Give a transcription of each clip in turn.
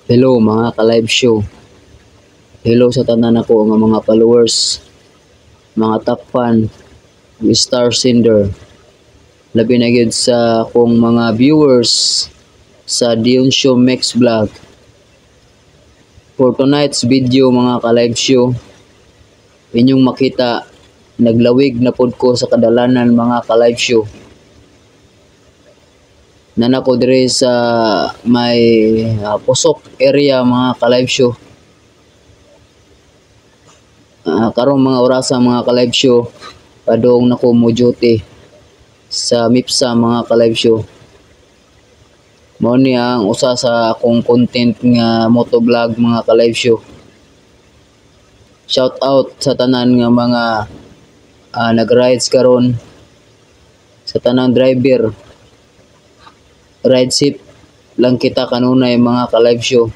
Hello mga ka-live show. Hello sa tanan ako nga mga followers, mga top fan, star sender. Labi na gyud sa akong mga viewers sa Dion Show Mix Vlog. For tonight's video mga ka-live show, inyong makita naglawig na pod ko sa kadalanan mga ka-live show. Nana ko dire sa may pusok area mga ka-live show. Karong mga orasa mga ka-live show, padong nako mo duty sa MIPSA mga ka-live show. Mao ni ang usa sa akong content nga motovlog mga ka-live show. Shout out sa tanan nga mga nag-rides karon, sa tanang driver. Ride safe lang kita kanunay mga ka-live show.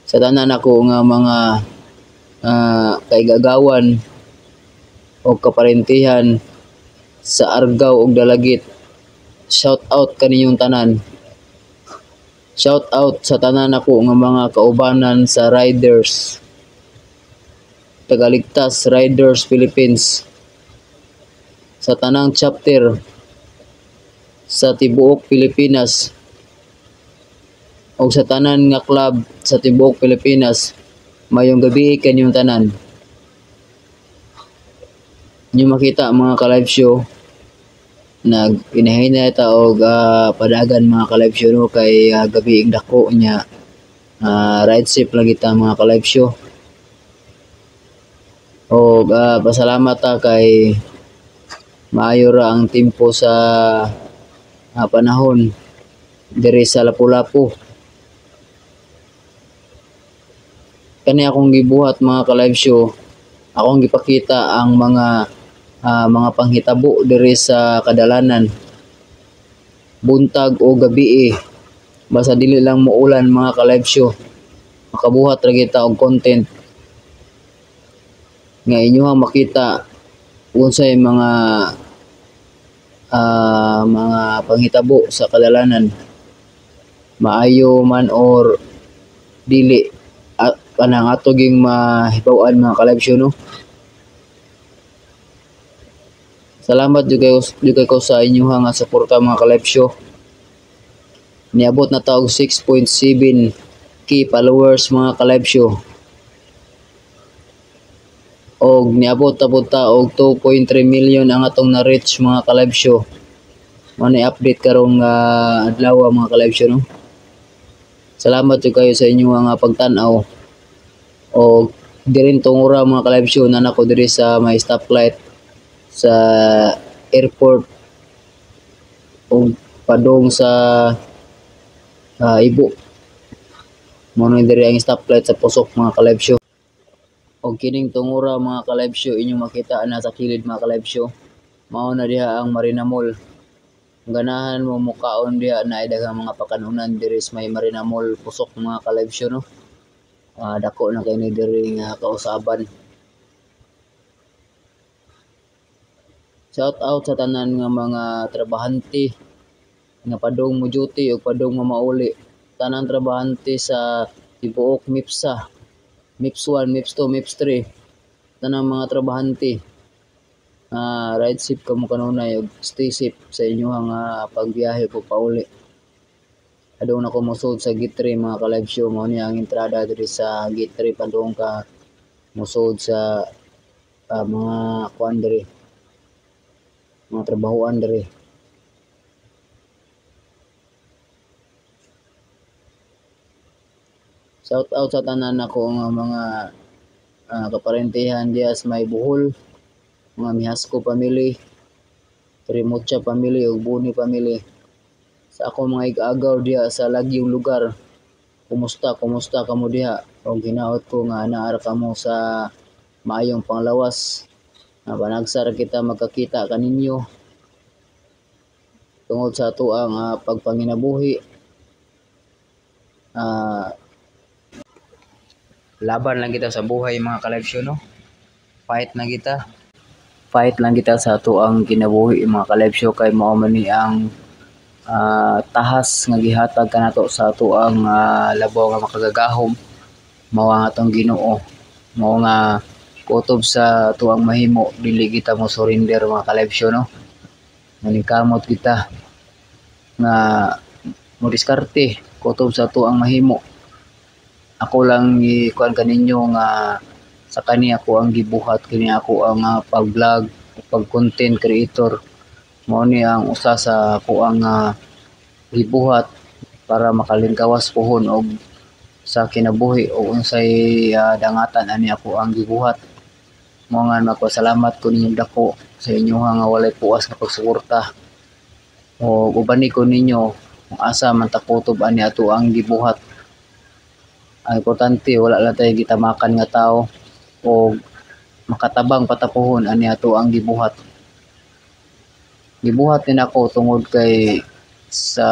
Sa tanan ako nga mga kaigagawan o kaparentihan sa Argao ug Dalagit, shout out kaninyong tanan. Shout out sa tanan ako nga mga kaubanan sa Riders, Tagaligtas Riders Philippines, sa tanang chapter sa tibuok Pilipinas o sa tanan nga club sa tibuok Pilipinas. Mayong gabi kanyong tanan. Inyo makita mga ka-live show, nag-inahinay ta og padagan mga ka-live show no, kay gabi ing dako nya. Ride safe lang kita mga ka-live show. O pasalamat ta kay maayo ra ang tempo sa panahon diri sa Lapu-Lapu. Kani akong gibuhat mga ka-live show, akong gipakita ang mga panghitabo diri sa kadalanan, buntag o gabi basta dili lang muulan mga ka-live show, makabuhat ra kita og content nga inyohang makita unsay mga panghitabo sa kadalanan, maayo man or dili. Kanang ato ging mahibaw-an mga ka-live show no. Salamat jud ko sa inyohang suporta mga ka-live show. Niabot na ta og 6.7k followers mga ka-live show. Og niabot ta og 2.3 million ang atong na-reach mga ka-live show. Mao ni update karong adlaw mga ka-live show no. Salamat jud kayo sa inyong pagtan-aw. O dirin tungura mga ka-live show, na nako diri sa may stoplight sa airport o padong sa Ibo. Mao diri ang stoplight sa pusok mga ka-live show. O kining tungura mga ka-live show, inyong makita na sa kilid mga ka-live show, mao na diha ang Marina Mall. Ganahan mo mukaon diha na daghang mga pakanunan diri sa may Marina Mall pusok mga ka-live show no. Dako na kay ni diri nga kausaban. Shout out sa tanan nga mga trabahante nga padong mo duty o padong mamauli. Tanang trabahante sa tibuok MIPSA, MIPS 1, MIPS 2, MIPS 3. Tanang mga trabahante, ride safe kamo kanunay ug stay safe sa inyong pagbiyahe po pauli. Adong na ko musod sa Gate 3 mga ka-live show. Mao ni ang entrada diri sa Gate 3 padung ka musod sa mga kuan diri, mga trabahoan diri. Shout out sa tanan nako nga mga kaparentihan diya sa may Bohol, mga Mihasco family, Trimocha family ug Buni family. Sa ako mga igagaw diha sa lagyong lugar, kumusta kamo diha? O ginaot ko nga anaa kamo sa maayong panglawas. Panagsar kita magkakita kaninyo tungod sa ato ang pagpanginabuhi. Laban lang kita sa buhay mga ka-live show no. Fight lang kita sa ato ang kinabuhi mga ka-live show, kay mao man ni ang tahas nga gihatag kanato sa ato ang labaw nga makagagahom mao ang atong Ginoo, mao nga kutob sa tuang mahimo dili kita mo surrender mga kalibsyo no. Nanikamot kita nga mo diskarte kutob sa tuang mahimo. Ako lang ikuan kaninyo nga sa kani ako ang gibuhat, kini ako ang pag-vlog, pag-content creator. Mao ni ang usa sa ako ang gibuhat para makalingkawas pohon og sa kinabuhi o unsay dangatan ani ako ang gibuhat. Mao nga magpasalamat ko ninyo dako sa inyo nga walay puas nga pagsuporta. O ubani ko ninyo kung asa man ta kutob ani ato ang gibuhat. Ang importante wala lang tayo gitamakan nga tao o makatabang patapuhon ani ato ang gibuhat. Gibuhat din ako tungod kay sa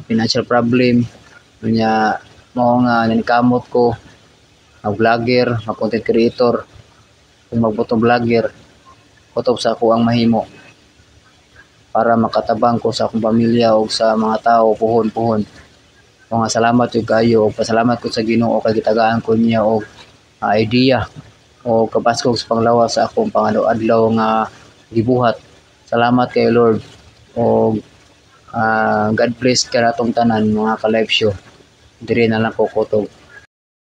financial problem nya mao nga nanikamot ko vlogger, content creator, kung magbutong vlogger, kutob sa ako ang mahimo para makatabang ko sa akong pamilya o sa mga tao puhon-puhon. Mga salamat yung kayo, pasalamat ko sa Ginoo kay gitagaan ko niya og idea o kapaskog sa panglawas sa akong pangadlaw nga gibuhat. Salamat kay Lord o God bless ka natong tanan mga ka-live show. Diri na lang ko kutob.